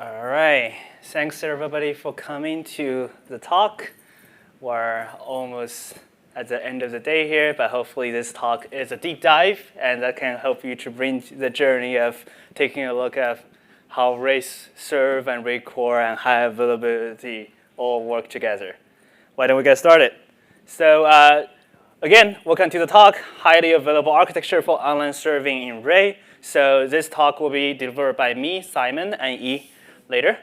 All right. Thanks everybody for coming to the talk. We're almost at the end of the day here, but hopefully this talk is a deep dive and that can help you to bring the journey of taking a look at how race serve and rate core and high availability all work together. Why don't we get started? So again, welcome to the talk, highly available architecture for online serving in Ray. So this talk will be delivered by me, Simon, and Yi later.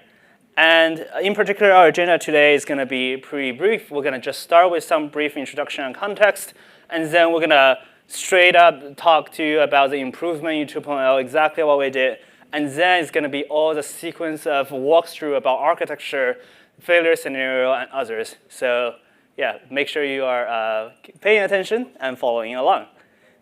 And in particular, our agenda today is going to be pretty brief. We're going to just start with some brief introduction and context, and then we're going to straight up talk to you about the improvement in 2.0, exactly what we did, and then it's going to be all the sequence of walkthrough about architecture, failure scenario, and others. So yeah, make sure you are paying attention and following along.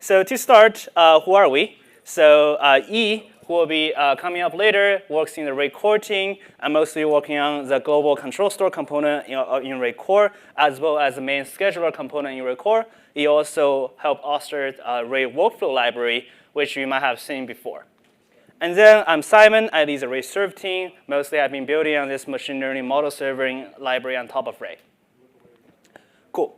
So to start, who are we? So E, who will be coming up later, works in the rate core team and mostly working on the global control store component in rate core, as well as the main scheduler component in rate core. He also helped author rate workflow library, which you might have seen before. And then I'm Simon. I lead the rate serve team. Mostly I've been building on this machine learning model serving library on top of Ray. Cool.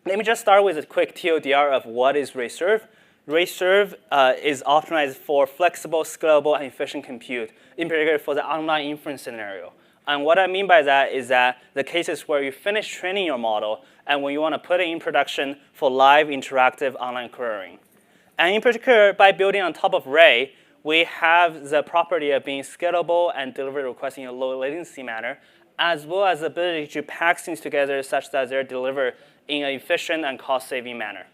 Let me just start with a quick TLDR of what is rate serve. Rate serve is optimized for flexible, scalable, and efficient compute, in particular for the online inference scenario. And what I mean by that is that the cases where you finish training your model and when you want to put it in production for live interactive online querying. And in particular, by building on top of Ray, we have the property of being scalable and deliver requests in a low latency manner, as well as the ability to pack things together such that they're delivered in an efficient and cost-saving manner.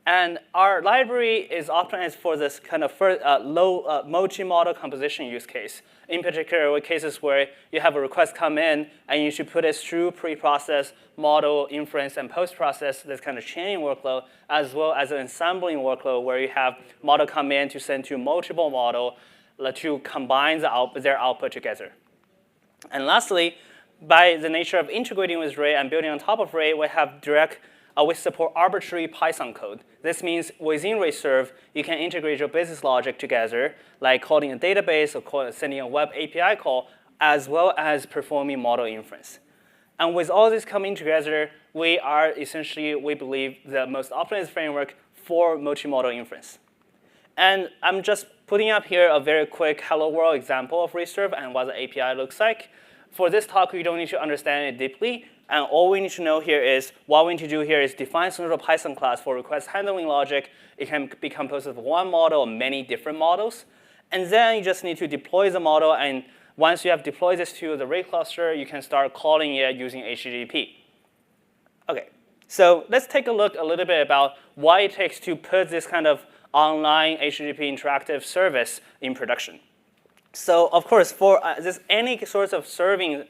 And our library is optimized for this kind of low multi-model composition use case. In particular, with cases where you have a request come in and you should put it through pre-process, model, inference, and post-process, this kind of chaining workload, as well as an assembling workload where you have model come in to send to multiple model to combine their output together. And lastly, by the nature of integrating with Ray and building on top of Ray, we have we support arbitrary Python code. This means within RayServe, you can integrate your business logic together, like calling a database or sending a web API call, as well as performing model inference. And with all this coming together, we are essentially, we believe, the most optimized framework for multimodal inference. And I'm just putting up here a very quick hello world example of RayServe and what the API looks like. For this talk, we don't need to understand it deeply. And all we need to know here is, what we need to do here is define some sort of Python class for request handling logic. It can be composed of one model or many different models. And then you just need to deploy the model. And once you have deployed this to the Ray cluster, you can start calling it using HTTP. OK, so let's take a look a little bit about what it takes to put this kind of online HTTP interactive service in production. So of course, for any sort of serving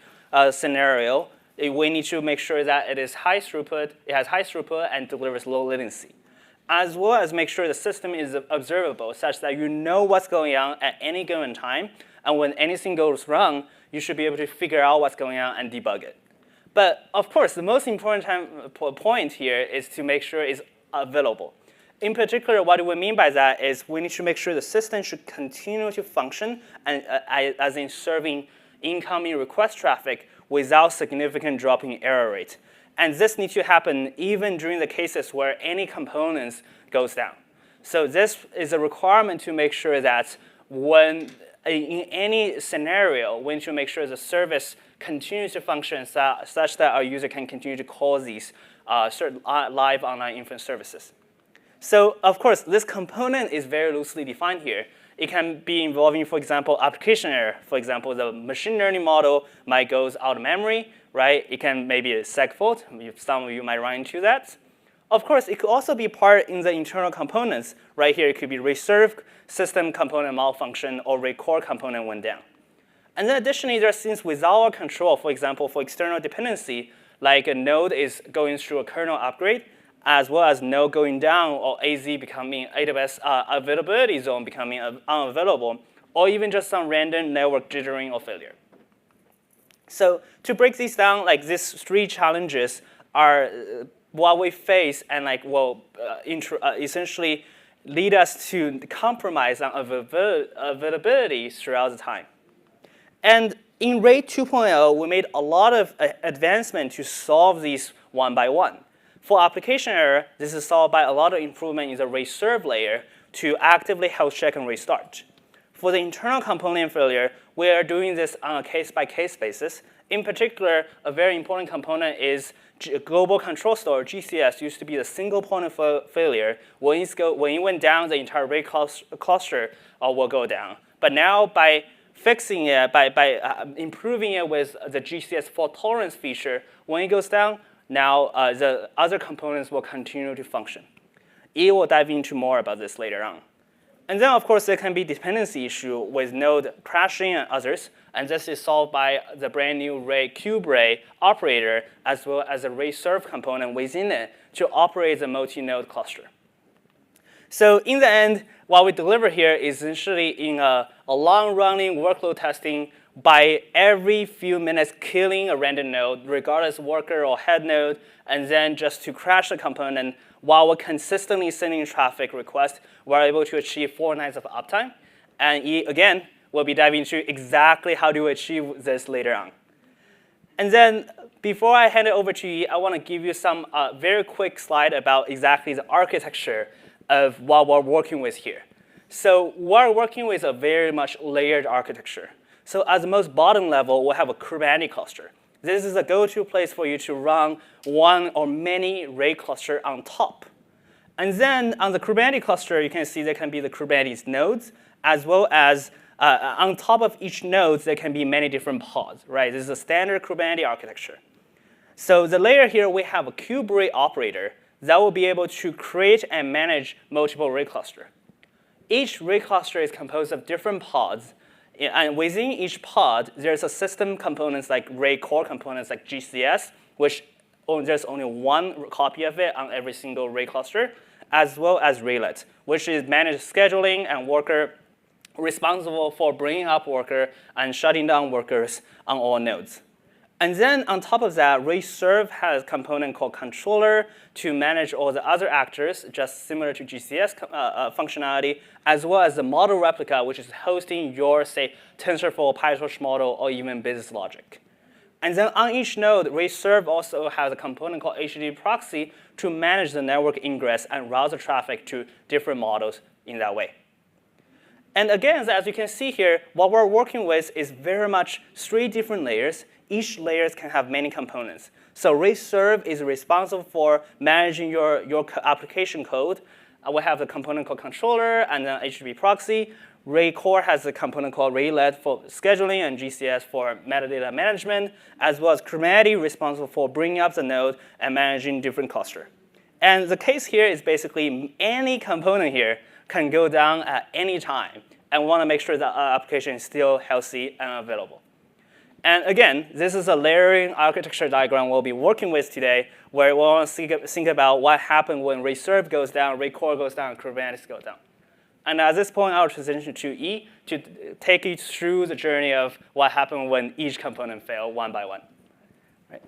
scenario, we need to make sure that it has high throughput and delivers low latency, as well as make sure the system is observable such that you know what's going on at any given time. And when anything goes wrong, you should be able to figure out what's going on and debug it. But of course, the most important point here is to make sure it's available. In particular, what we mean by that is we need to make sure the system should continue to function and, as in serving incoming request traffic without significant drop in error rate. And this needs to happen even during the cases where any components goes down. So this is a requirement to make sure that when in any scenario, we need to make sure the service continues to function such that our user can continue to call these certain live online inference services. So of course, this component is very loosely defined here. It can be involving, for example, application error. For example, the machine learning model might go out of memory, right? It can maybe a seg fault. Some of you might run into that. Of course, it could also be part in the internal components. Right here, it could be RayServe system component malfunction or Ray core component went down. And then additionally, there are things without our control. For example, for external dependency, like a node is going through a kernel upgrade, as well as node going down or AZ becoming AWS availability zone becoming unavailable, or even just some random network jittering or failure. So to break these down, like these three challenges are what we face and like will essentially lead us to compromise on availability throughout the time. And in RAID 2.0, we made a lot of advancement to solve these one by one. For application error, this is solved by a lot of improvement in the RAID serve layer to actively health check and restart. For the internal component failure, we are doing this on a case-by-case basis. In particular, a very important component is global control store, GCS, used to be the single point of failure. When it went down, the entire RAID cluster will go down. But now, by fixing it, by improving it with the GCS fault tolerance feature, when it goes down, now the other components will continue to function. E will dive into more about this later on. And then, of course, there can be dependency issue with node crashing and others. And this is solved by the brand new kube RAID operator, as well as a RAID serve component within it to operate the multi-node cluster. So in the end, what we deliver here is essentially in a long-running workload testing by every few minutes killing a random node, regardless worker or head node, and then just to crash the component while we're consistently sending traffic requests, we're able to achieve 4 nines of uptime. And again, we'll be diving into exactly how to achieve this later on. And then before I hand it over to you, I want to give you some very quick slide about exactly the architecture of what we're working with here. So we're working with a very much layered architecture. So at the most bottom level, we'll have a Kubernetes cluster. This is a go-to place for you to run one or many RAID cluster on top. And then on the Kubernetes cluster, you can see there can be the Kubernetes nodes, as well as on top of each node, there can be many different pods, right? This is a standard Kubernetes architecture. So the layer here, we have a kube RAID operator that will be able to create and manage multiple RAID cluster. Each RAID cluster is composed of different pods. And within each pod, there's a system components like RAID core components like GCS, which there's only one copy of it on every single RAID cluster, as well as RAIDlet, which is managed scheduling and worker responsible for bringing up worker and shutting down workers on all nodes. And then on top of that, RAID serve has a component called controller to manage all the other actors, just similar to GCS functionality, as well as the model replica, which is hosting your, say, TensorFlow, PyTorch model, or even business logic. And then on each node, RAID serve also has a component called HTTP proxy to manage the network ingress and route the traffic to different models in that way. And again, as you can see here, what we're working with is very much 3 different layers. Each layer can have many components. So RAID serve is responsible for managing your application code. We have a component called controller and then HTTP proxy. RAID core has a component called RAIDlet for scheduling and GCS for metadata management, as well as Kubernetes responsible for bringing up the node and managing different cluster. And the case here is basically any component here can go down at any time, and we want to make sure that our application is still healthy and available. And again, this is a layering architecture diagram we'll be working with today, where we want to think about what happens when RAID serve goes down, RAID core goes down, and Kubernetes goes down. And at this point, I'll transition to E to take you through the journey of what happened when each component failed one by one. Right.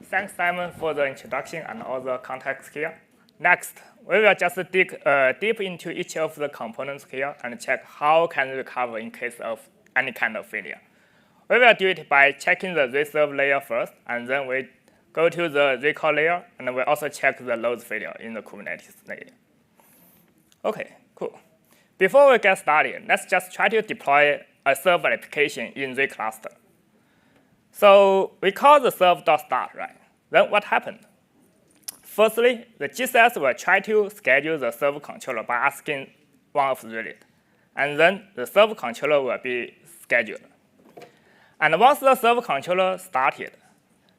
Thanks, Simon, for the introduction and all the context here. Next, we will just dig deep into each of the components here and check how can we recover in case of any kind of failure. We will do it by checking the RAID serve layer first, and then we go to the RAID core layer, and we also check the loads failure in the Kubernetes layer. OK, cool. Before we get started, let's just try to deploy a server application in RAID cluster. So we call the serve.start, right? Then what happened? Firstly, the GCS will try to schedule the server controller by asking one of the RAIDlet. And then the server controller will be scheduled. And once the server controller started,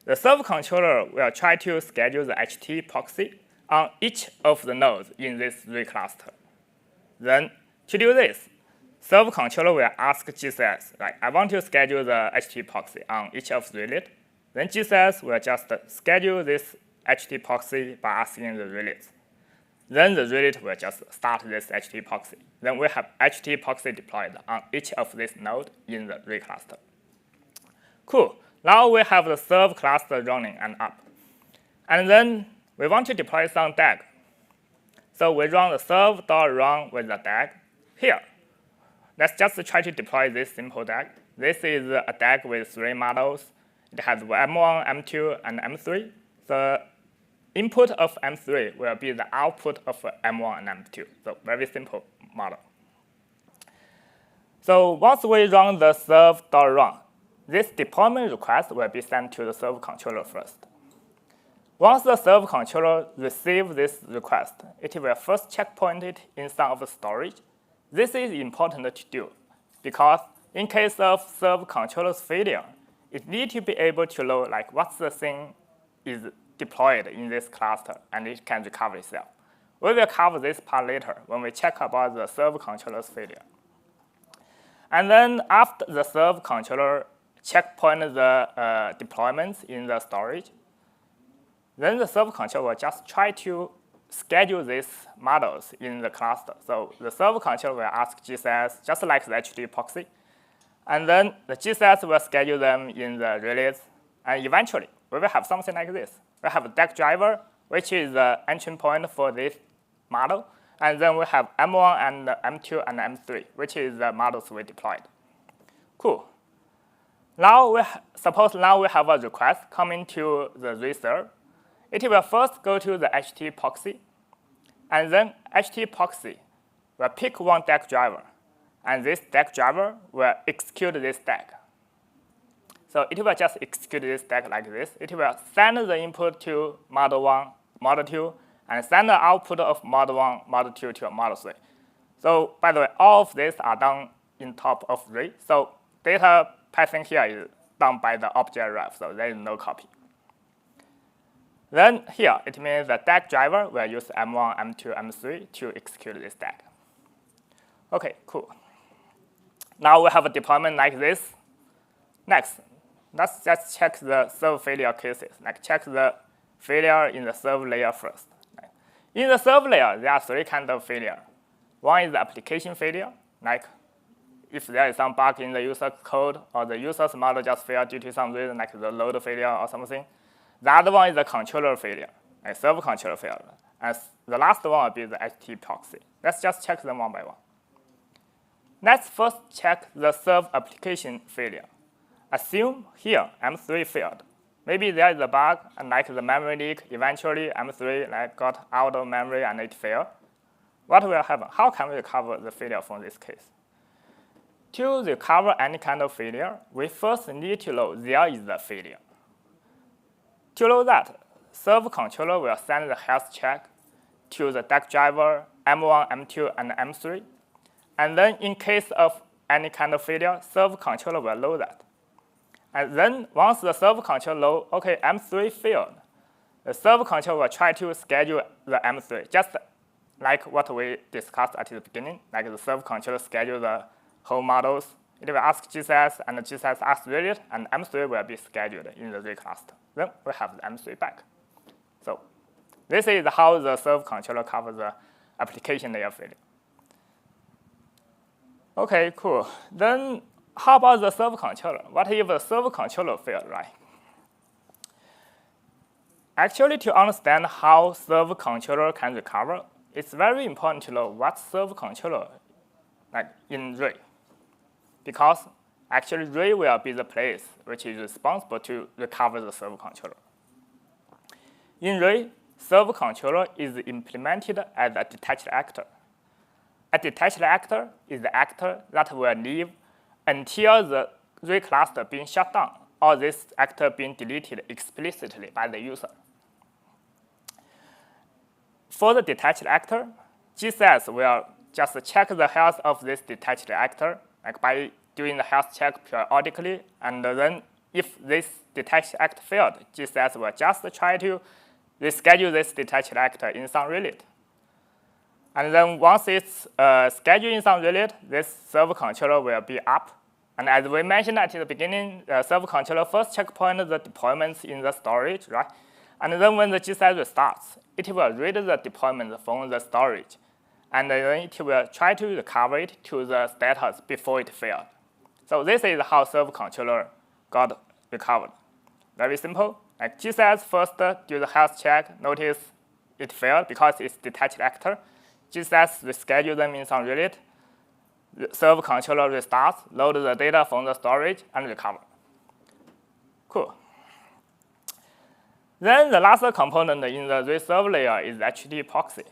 the server controller will try to schedule the HTTP proxy on each of the nodes in this RAID cluster. Then to do this, server controller will ask GCS, like, I want to schedule the HTTP proxy on each of the RAIDlet. Then GCS will just schedule this HTTP proxy by asking the RAIDlet. Then the RAIDlet will just start this HTTP proxy. Then we have HTTP proxy deployed on each of these nodes in the RAID cluster. Cool. Now we have the serve cluster running and up. And then we want to deploy some DAG. So we run the serve.run with the DAG here. let's just try to deploy this simple DAG. This is a DAG with 3 models. It has M1, M2, and M3. The input of M3 will be the output of M1 and M2. So very simple model. So once we run the serve.run, this deployment request will be sent to the server controller first. Once the server controller receives this request, it will first checkpoint it in some of the storage. This is important to do because in case of server controller's failure, it needs to be able to know like what's the thing is deployed in this cluster, and it can recover itself. We will cover this part later when we check about the server controller's failure. And then after the server controller checkpoint the deployments in the storage, then the server controller will just try to schedule these models in the cluster. So the server controller will ask GCS, just like the HTTP proxy, and then the GCS will schedule them in the release, and eventually we will have something like this. We have a DAG driver, which is the entry point for this model, and then we have M1 and M2 and M3, which is the models we deployed. Cool. Now suppose now we have a request coming to the reserve. It will first go to the HTTP proxy, and then HTTP proxy will pick one DAG driver, and this DAG driver will execute this DAG. So it will just execute this DAG like this. It will send the input to model 1, model 2, and send the output of model 1, model 2 to model 3. So by the way, all of these are done in top of array. So data passing here is done by the object ref, so there is no copy. Then here, it means the DAG driver will use M1, M2, M3 to execute this DAG. OK, cool. Now we have a deployment like this. Next, let's just check the server failure cases, like check the failure in the server layer first. In the server layer, there are 3 kinds of failure. One is the application failure, like if there is some bug in the user code or the user's model just failed due to some reason, like the load failure or something. The other one is the controller failure, like server controller failure. And the last one will be the HTTP proxy. Let's just check them one by one. Let's first check the server application failure. Assume here M3 failed. Maybe there is a bug, and like the memory leak, eventually M3 got out of memory and it failed. What will happen? How can we recover the failure from this case? To recover any kind of failure, we first need to know there is a failure. To know that, server controller will send the health check to the DAG driver M1, M2, and M3. And then in case of any kind of failure, server controller will know that. And then once the server controller knows, OK, M3 failed, the server controller will try to schedule the M3, just like what we discussed at the beginning, like the server controller schedule the whole models. It will ask GCS, and the GCS asks read, and M3 will be scheduled in the read cluster. Then we have the M3 back. So this is how the server controller covers the application layer failure. OK, cool. Then how about the server controller? What if the server controller failed, right? Actually, to understand how server controller can recover, it's very important to know what server controller like in array. Because actually array will be the place which is responsible to recover the server controller. In array, server controller is implemented as a detached actor. A detached actor is the actor that will live until the array cluster being shut down or this actor being deleted explicitly by the user. For the detached actor, GCS will just check the health of this detached actor, like by doing the health check periodically, and then if this detached actor failed, GCS will just try to reschedule this detached actor in some relay. And then once it's scheduled in some relay, this server controller will be up. And as we mentioned at the beginning, the server controller first checkpoint the deployments in the storage, right? And then when the GCS restarts, it will read the deployment from the storage. And then it will try to recover it to the status before it failed. So this is how server controller got recovered. Very simple. Like GCS first do the health check, notice it failed because it's detached actor. GCS reschedule them in some relay. server controller restarts, load the data from the storage, and recover. Cool. Then the last component in the reserve layer is HTTP proxy.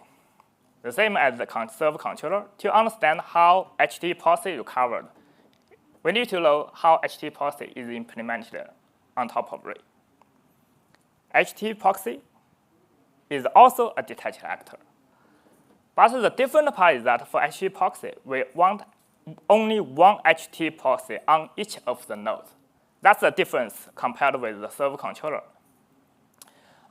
The same as the server controller. To understand how HTTP proxy recovered, we need to know how HTTP proxy is implemented on top of Ray. HTTP proxy is also a detached actor. But the different part is that for HTTP proxy, we want only one HTTP proxy on each of the nodes. That's the difference compared with the server controller.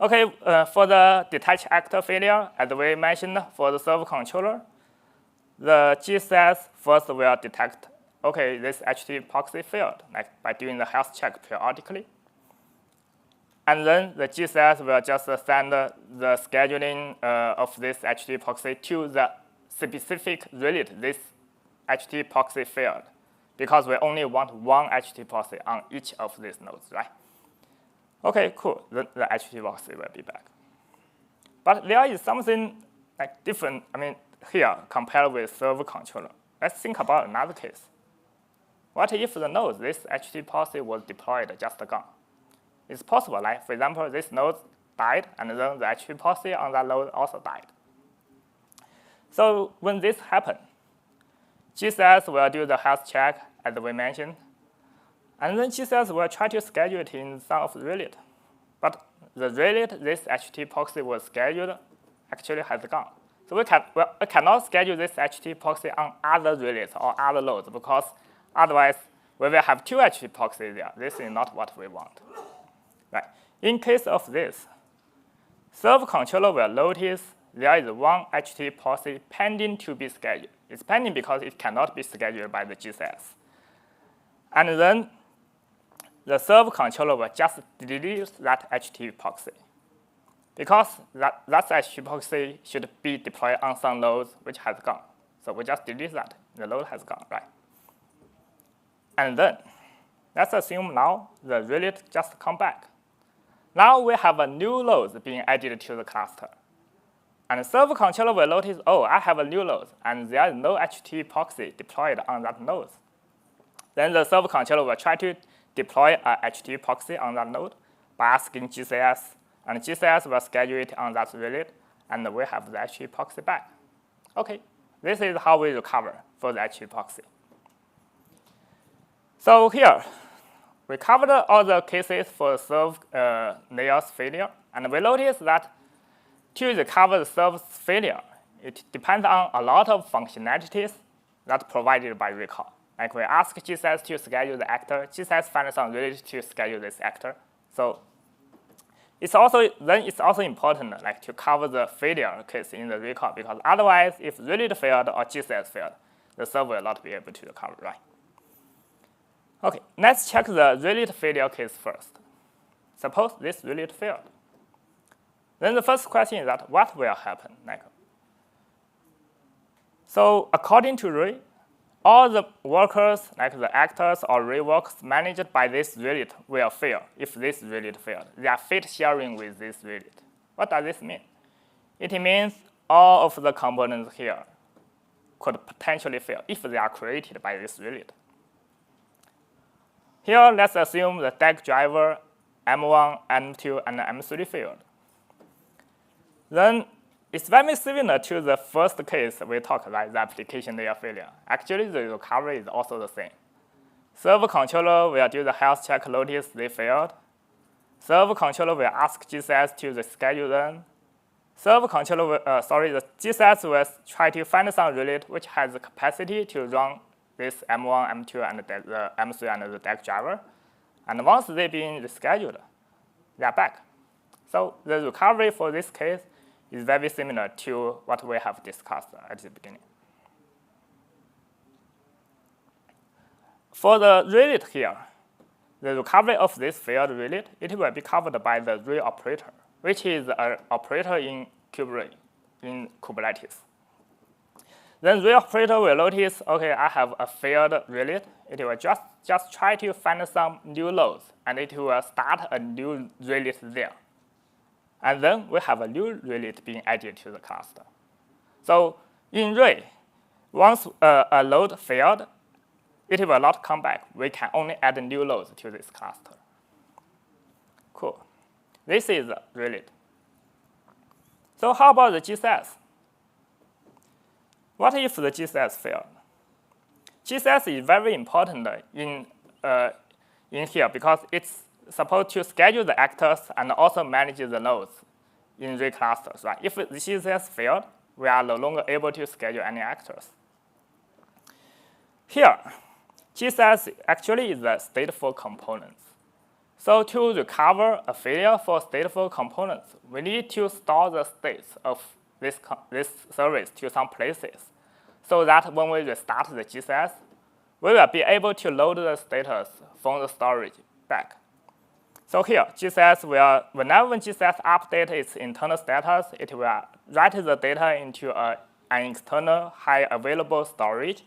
Okay, for the detached actor failure, as we mentioned for the server controller, the GCS first will detect, okay, this HTTP proxy failed, like by doing the health check periodically. And then the GCS will just send the scheduling of this HTTP proxy to the specific relate this HTTP proxy failed, because we only want one HTTP proxy on each of these nodes, right? Okay, cool. The HTTP proxy will be back. But there is something like different. I mean, here compared with server controller. Let's think about another case. What if the node this HTTP proxy was deployed just gone? It's possible, like for example, this node died, and then the HTTP proxy on that node also died. So when this happens, GCS will do the health check, as we mentioned, and then GCS will try to schedule it in some of the relate. But the relate this HTTP proxy was scheduled actually has gone. So we cannot schedule this HTTP proxy on other relates or other loads, because otherwise we will have two HTTP proxies there. This is not what we want. Right. In case of this, server controller will notice there is one HTTP proxy pending to be scheduled. It's pending because it cannot be scheduled by the GCS. And then the server controller will just delete that HTTP proxy, because that HTTP proxy should be deployed on some nodes which has gone. So we just delete that. The load has gone, right? And then let's assume now the relate just come back. Now we have a new load being added to the cluster. And the server controller will notice, oh, I have a new node, and there is no HTTP proxy deployed on that node. Then the server controller will try to deploy a HTTP proxy on that node by asking GCS, and GCS will schedule it on that relate, and we have the HTTP proxy back. Okay, this is how we recover for the HTTP proxy. So here, we covered all the cases for server layers failure, and we noticed that to recover the server's failure, it depends on a lot of functionalities that's provided by recall. Like we ask GCS to schedule the actor, GCS finds some relate to schedule this actor. So it's also important like to cover the failure case in the recall, because otherwise, if relate failed or GCS failed, the server will not be able to recover, right? Okay, let's check the relate failure case first. Suppose this relate failed. Then the first question is that what will happen? So according to Ray, all the workers, like the actors or Ray workers managed by this relate will fail if this relate failed. They are fate sharing with this relate. What does this mean? It means all of the components here could potentially fail if they are created by this relate. Here, let's assume the DAG driver M1, M2, and M3 failed. Then it's very similar to the first case we talked about, the application layer failure. Actually, the recovery is also the same. Server controller will do the health check, notice they failed. Server controller will ask GCS to reschedule them. Server controller will, the GCS will try to find some relate which has the capacity to run this M1, M2, and the M3 and the DAG driver. And once they've been rescheduled, they are back. So the recovery for this case is very similar to what we have discussed at the beginning. For the relate here, the recovery of this failed relate, it will be covered by the Ray operator, which is an operator in KubeRay, in Kubernetes. Then Ray operator will notice, okay, I have a failed relate. It will just try to find some new loads, and it will start a new relate there. And then we have a new relate being added to the cluster. So in Ray, Once a load failed, it will not come back. We can only add new loads to this cluster. Cool. This is related. So how about the GCS? What if the GCS failed? GCS is very important in here because it's supposed to schedule the actors and also manage the nodes in the clusters. Right? If the GCS failed, we are no longer able to schedule any actors. Here, GCS actually is the stateful components. So to recover a failure for stateful components, we need to store the states of this service to some places, so that when we restart the GCS, we will be able to load the status from the storage back. So here, GCS will, whenever GCS updates its internal status, it will write the data into an external high available storage.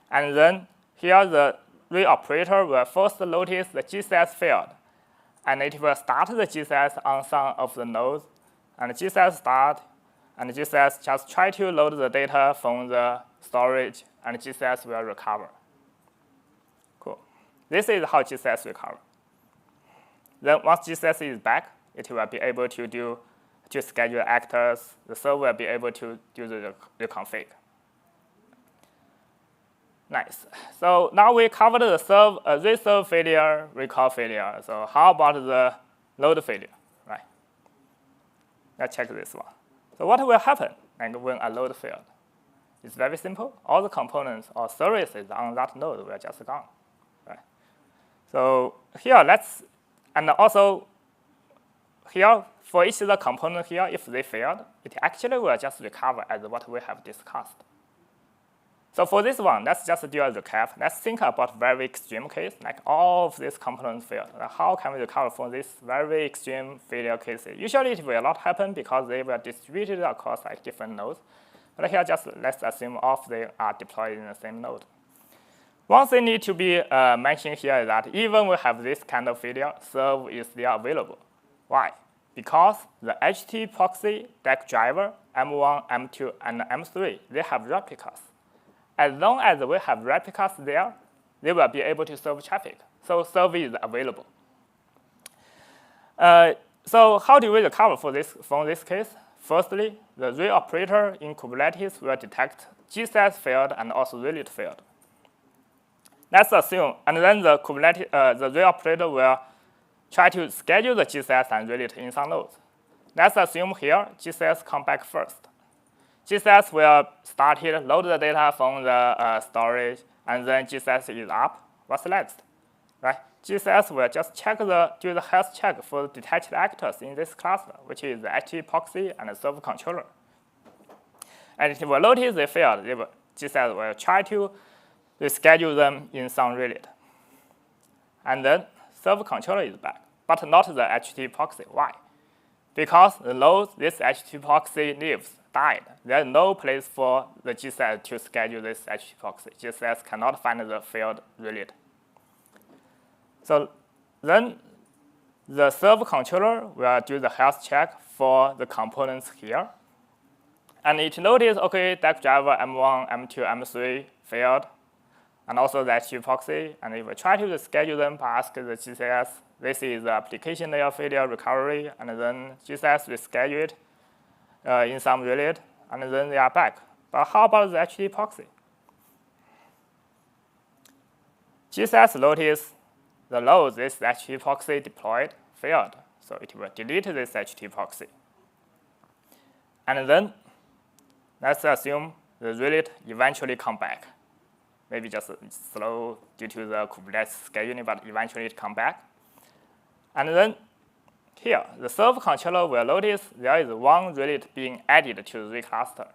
And then here, the read operator will first notice the GCS failed, and it will start the GCS on some of the nodes, and GCS start, and GCS just try to load the data from the storage, and GCS will recover. Cool. This is how GCS recover. Then once GCS is back, it will be able to schedule actors. The server will be able to do the reconfig. Nice. So now we covered the reserve failure, recall failure. So how about the load failure, right? Let's check this one. So what will happen when a load failed? It's very simple. All the components or services on that node will just gone, right? So here, and also here, for each of the components here, if they failed, it actually will just recover as what we have discussed. So for this one, let's just do a recap. Let's think about very extreme case, like all of these components failed. How can we recover from this very extreme failure cases? Usually it will not happen because they were distributed across like different nodes. But here, just let's assume all of them are deployed in the same node. One thing need to be mentioned here is that even we have this kind of failure, serve is still available. Why? Because the HTTP proxy, DAC driver, M1, M2, and M3, they have replicas. As long as we have replicas there, they will be able to serve traffic. So serve is available. So how do we recover from this case? Firstly, the read operator in Kubernetes will detect GCS failed and also relay failed. Let's assume, and then the read operator will try to schedule the GCS and relay in some nodes. Let's assume here GCS come back first. GCS will start here, load the data from the storage, and then GCS is up. What's next? Right? GCS will just do the health check for the detected actors in this cluster, which is the HTTP proxy and the server controller. And it will notice they failed. GCS will try to reschedule them in some relay. And then server controller is back, but not the HTTP proxy. Why? Because the node this HTTP proxy lives died. There is no place for the GCS to schedule this HTTP proxy. GCS cannot find the failed relay. So then the server controller will do the health check for the components here. And it noticed, OK, DAC driver M1, M2, M3 failed, and also the HTTP proxy. And it will try to reschedule them by asking the GCS. This is the application layer failure recovery, and then GCS reschedule it in some relay, and then they are back. But how about the HTTP proxy? GCS noticed the load this HTTP proxy deployed failed, so it will delete this HTTP proxy. And then let's assume the relay eventually come back. Maybe just slow due to the Kubernetes scheduling, but eventually it come back. And then here, the server controller will notice there is one relay being added to the cluster.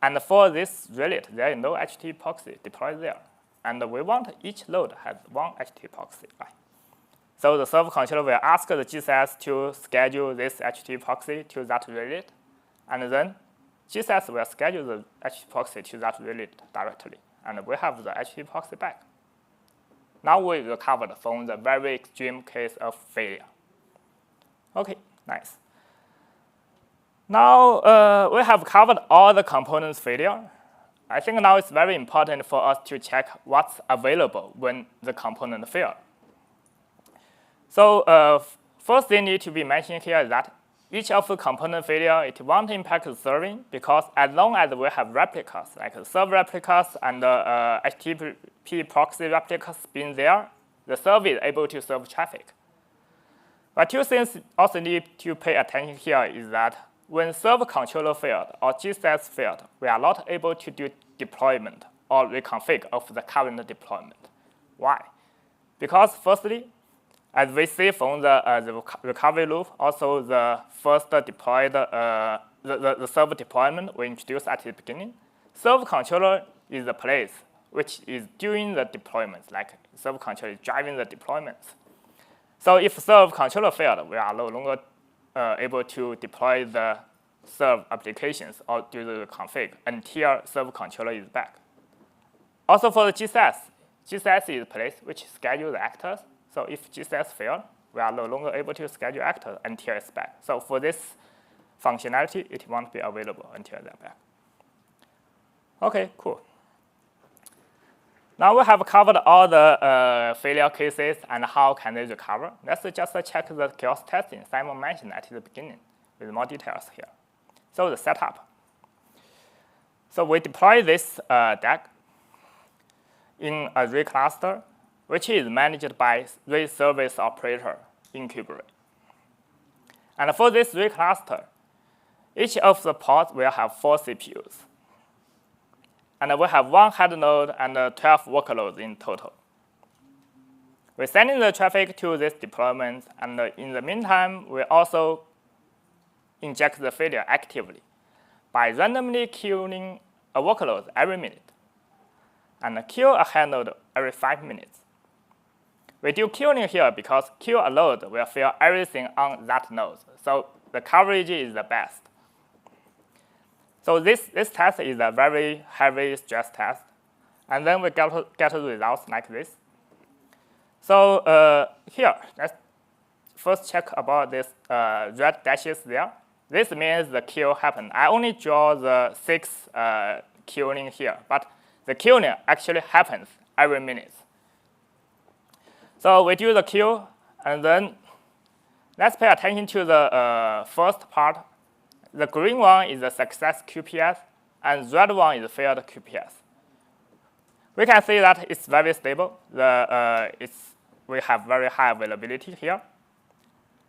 And for this relay, there is no HTTP proxy deployed there. And we want each node has one HTTP proxy. Right? So the server controller will ask the GCS to schedule this HTTP proxy to that relay. And then GCS will schedule the HTTP proxy to that relay directly. And we have the HTTP proxy back. Now we recovered from the very extreme case of failure. OK, nice. Now we have covered all the components failure. I think now it's very important for us to check what's available when the component fails. So first thing need to be mentioned here is that each of the component failure, it won't impact the serving, because as long as we have replicas, like server replicas and HTTP proxy replicas being there, the server is able to serve traffic. But two things also need to pay attention here is that when server controller failed or GCS failed, we are not able to do deployment or reconfig of the current deployment. Why? Because firstly, as we see from the recovery loop, also the first deployed, the server deployment we introduced at the beginning, server controller is the place which is doing the deployments, like server controller is driving the deployments. So if server controller failed, we are no longer able to deploy the server applications or do the config until server controller is back. Also for the GCS, GCS is the place which schedules the actors. So if GCS failed, we are no longer able to schedule actors until it's back. So for this functionality, it won't be available until they're back. OK, cool. Now we have covered all the failure cases and how can they recover. Let's just check the chaos testing Simon mentioned at the beginning with more details here. So the setup. So we deploy this DAG in a Ray cluster, which is managed by Ray service operator in Kubernetes. And for this Ray cluster, each of the pods will have 4 CPUs. And we have 1 head node and 12 workloads in total. We're sending the traffic to this deployment, and in the meantime, we also inject the failure actively by randomly queuing a workload every minute and queue a head node every 5 minutes. We do queuing here because queue a load will fill everything on that node. So the coverage is the best. So this test is a very heavy stress test. And then we get results like this. So here, let's first check about this red dashes there. This means the queue happened. I only draw the 6 queuing here, but the queuing actually happens every minute. So we do the queue, and then let's pay attention to the first part. The green one is the success QPS, and red one is the failed QPS. We can see that it's very stable. We have very high availability here.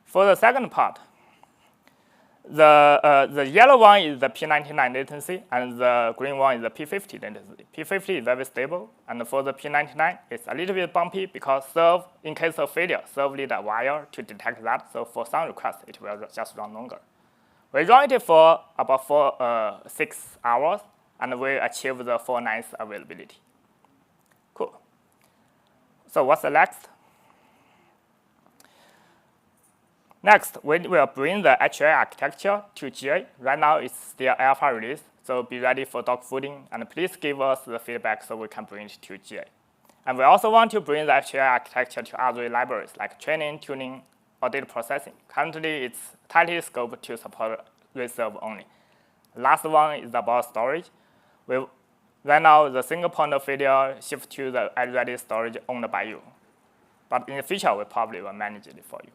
For the second part, the yellow one is the P99 latency, and the green one is the P50 latency. P50 is very stable, and for the P99, it's a little bit bumpy because in case of failure, serve need a wire to detect that. So for some requests, it will just run longer. We run it for about 6 hours, and we achieve the 4 nines availability. Cool. So what's the next? Next, we will bring the HA architecture to GA. Right now, it's still alpha release, so be ready for dogfooding, and please give us the feedback so we can bring it to GA. And we also want to bring the HA architecture to other libraries like training, tuning, or data processing. Currently, it's tightly scoped to support reserve only. Last one is about storage. Right now, the single point of failure shifts to the ready storage owned by you. But in the future, we probably will manage it for you.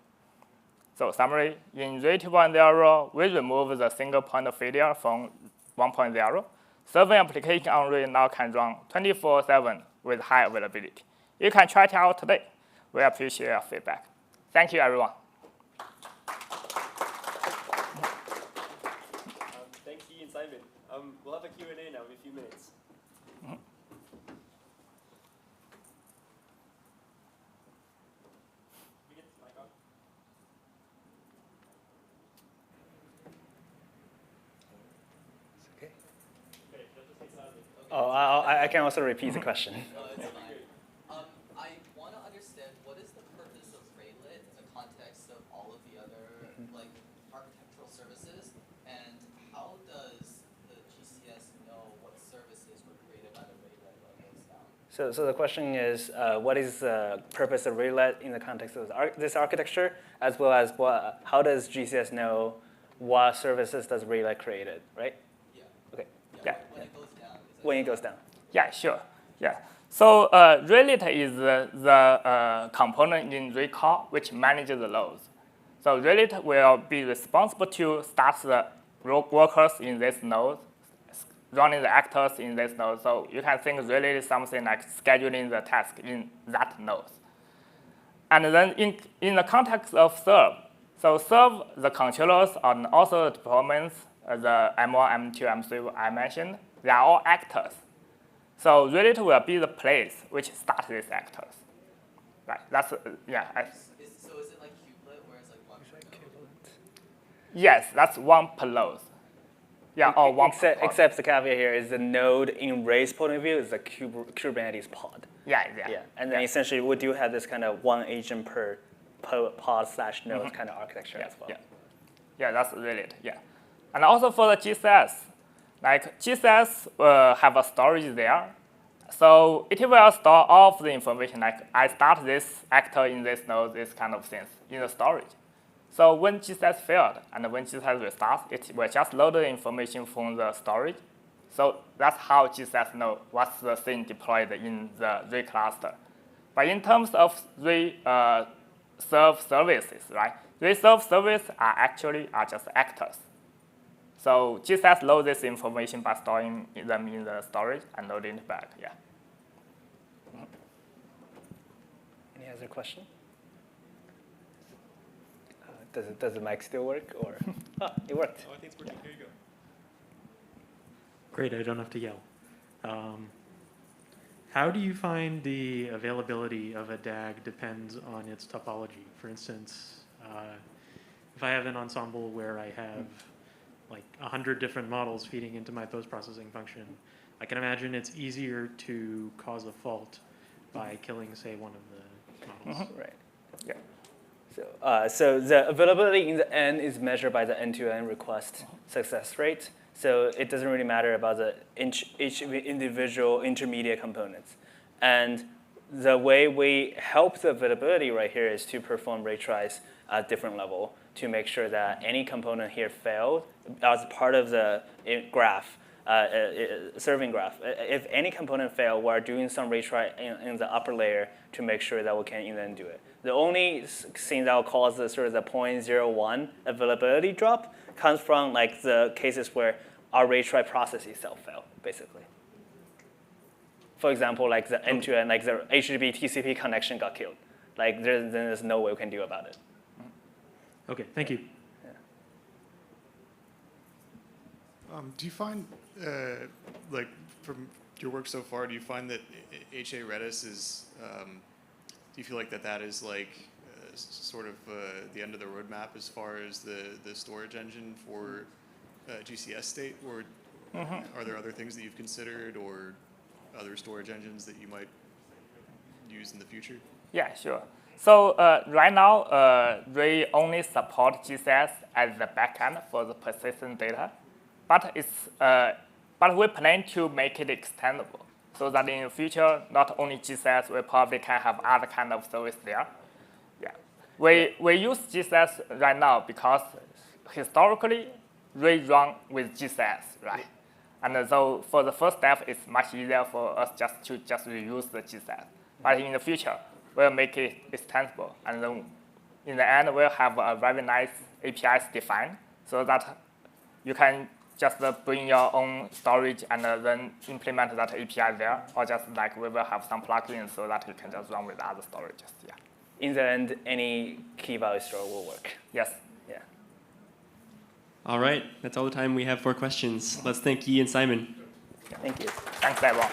So summary, in Ray 2.0, we remove the single point of failure from 1.0. Serving application on Ray now can run 24/7 with high availability. You can try it out today. We appreciate your feedback. Thank you, everyone. Thank you, and Simon. We'll have a Q&A now in a few minutes. Oh, I can also repeat the question. It's fine. I want to understand what is the purpose of Raylet in the context of all of the other like architectural services, and how does the GCS know what services were created by the Raylet levels now? So the question is, what is the purpose of Raylet in the context of this architecture, as well as how does GCS know what services does Raylet created, right? Yeah. Okay. Yeah. When it goes down, is when it goes down. Yeah, sure. Yeah. So relate is the component in recall which manages the loads. So relate will be responsible to start the workers in this node, running the actors in this node. So you can think relate is something like scheduling the task in that node. And then in the context of serve, so serve the controllers and also the deployments, the M1, M2, M3 I mentioned, they are all actors. So relate will be the place which starts these actors. Right, that's, yeah. So is it like kubelet where it's like one per node? Yes, that's one per node. Yeah, or one per pod. Except the caveat here is the node in Ray's point of view is the Kubernetes pod. Yeah. And then essentially we do have this kind of one agent per pod / node kind of architecture as well. Yeah, that's relate, yeah. And also for the GCS, like GCS have a storage there. So it will store all of the information, like I start this actor in this node, this kind of things in the storage. So when GCS failed and when GCS restarts, it will just load the information from the storage. So that's how GCS knows what's the thing deployed in the Ray cluster. But in terms of Ray serve services, right? Ray serve services are just actors. So GCS loads this information by storing them in the storage and loading it back. Yeah. Any other question? Does the mic still work or? It worked. Oh, I think it's working. Here you go. Great, I don't have to yell. How do you find the availability of a DAG depends on its topology? For instance, if I have an ensemble where I have like 100 different models feeding into my post-processing function, I can imagine it's easier to cause a fault by killing, say, one of the models. Right. Yeah. So the availability in the end is measured by the end-to-end request success rate. So it doesn't really matter about the each individual intermediate components. And the way we help the availability right here is to perform retries at different level to make sure that any component here failed as part of the graph, serving graph. If any component failed, we're doing some retry in the upper layer to make sure that we can then do it. The only thing that will cause the sort of the 0.01 availability drop comes from like the cases where our retry process itself failed, basically. For example, like the end-to-end, like the HTTP TCP connection got killed. Like there's no way we can do about it. Okay, thank you. Do you find, like, from your work so far, do you find that HA Redis is, do you feel like that is like sort of the end of the roadmap as far as the storage engine for GCS state, or are there other things that you've considered or other storage engines that you might use in the future? Yeah, sure. So right now, Ray only support GCS as the backend for the persistent data, but we plan to make it extendable so that in the future, not only GCS, we probably can have other kind of service there. Yeah, we use GCS right now because historically, Ray run with GCS, right? And so for the first step, it's much easier for us just to reuse the GCS. But in the future, we'll make it extensible. And then in the end, we'll have a very nice APIs defined so that you can just bring your own storage and then implement that API there, or just like we will have some plugins so that you can just run with other storages. Yeah. In the end, any key value store will work. Yes. Yeah. All right, that's all the time we have for questions. Let's thank Yi and Simon. Thank you. Thanks, everyone.